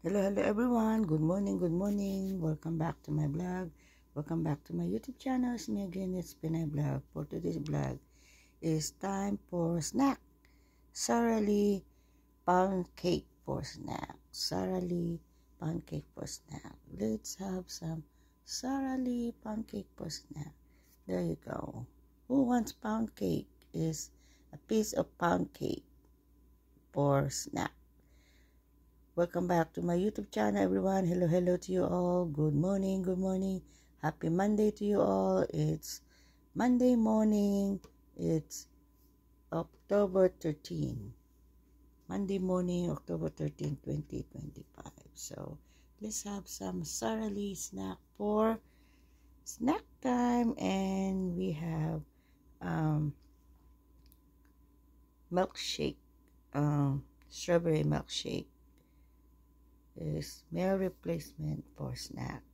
Hello everyone. Good morning, good morning. Welcome back to my vlog. Welcome back to my YouTube channel. It's me again, it's Pinay Vlog. For today's vlog, it's time for snack. Sara Lee pound cake for snack. Sara Lee pound cake for snack. Let's have some Sara Lee pound cake for snack. There you go. Who wants pound cake? Is a piece of pound cake for snack. Welcome back to my YouTube channel, everyone. Hello to you all. Good morning, good morning. Happy Monday to you all. It's Monday morning. It's October 13. Monday morning, October 13, 2025. So, let's have some Sara Lee snack for snack time. And we have milkshake, strawberry milkshake. Is meal replacement for snack,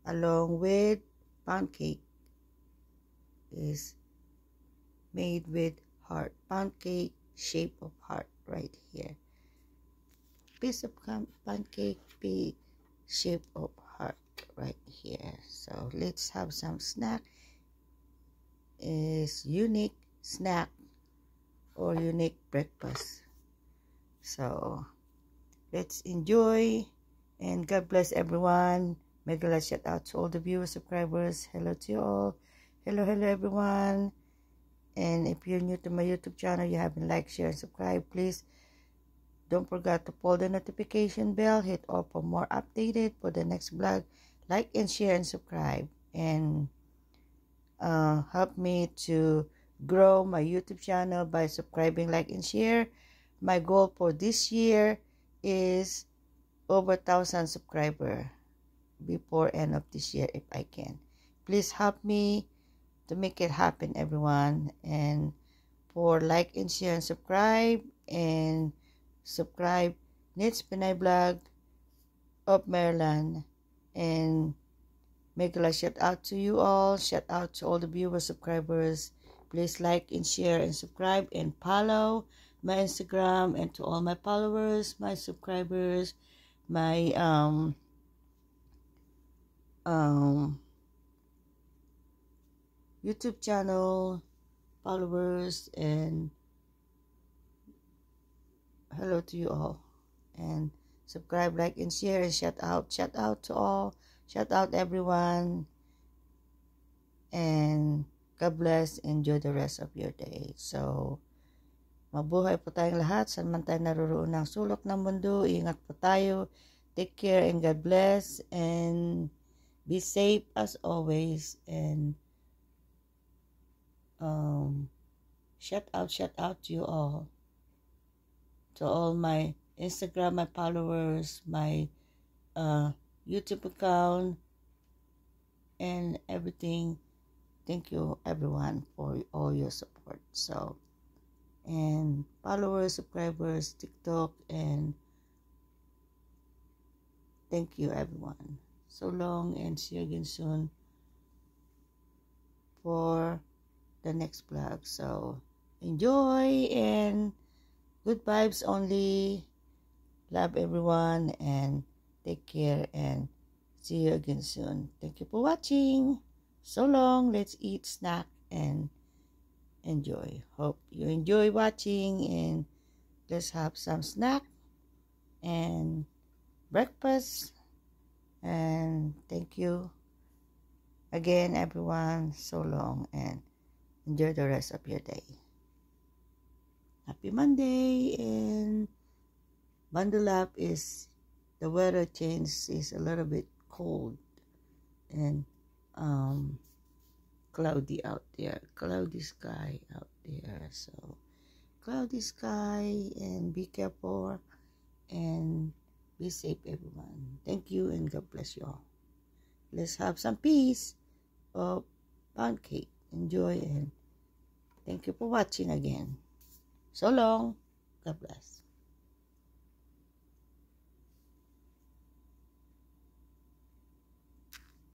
along with pound cake is made with heart, pound cake shape of heart right here, piece of pound cake shape of heart right here. So let's have some snack. Is unique snack or unique breakfast. So let's enjoy, and God bless everyone. Mega shout out to all the viewers, subscribers. Hello to you all. Hello everyone. And if you're new to my YouTube channel, you haven't liked, share, and subscribe, please don't forget to pull the notification bell, hit all for more updated for the next vlog. Like and share and subscribe, and help me to grow my YouTube channel by subscribing, like, and share. My goal for this year is over 1,000 subscribers before end of this year if I can. Please help me to make it happen, everyone. And for like and share and subscribe, Nits Pinay Vlog of Maryland. And mega shout out to you all. Shout out to all the viewers, subscribers. Please like and share and subscribe and follow my Instagram, and to all my followers, my subscribers, my YouTube channel followers, and hello to you all. And subscribe, like, and share, and shout out to all, shout out everyone, and God bless. Enjoy the rest of your day. So mabuhay po tayong lahat, saan man tayo naroon ng sulok ng mundo. Ingat po tayo. Take care and God bless. And be safe as always. And shout out to you all. To all my Instagram, my followers, my YouTube account, and everything. Thank you everyone for all your support. So, and followers, subscribers, TikTok, and thank you everyone. So long, and see you again soon for the next vlog. So enjoy, and good vibes only. Love everyone, and take care, and see you again soon. Thank you for watching. So long. Let's eat, snack, and enjoy. Hope you enjoy watching, and let's have some snack and breakfast. And thank you again everyone. So long, and enjoy the rest of your day. Happy Monday, and bundle up. Is the weather change is a little bit cold and cloudy out there, cloudy sky out there. So cloudy sky, and be careful and be safe everyone. Thank you, and God bless you all. Let's have some piece of pound cake. Enjoy, and thank you for watching again. So long. God bless.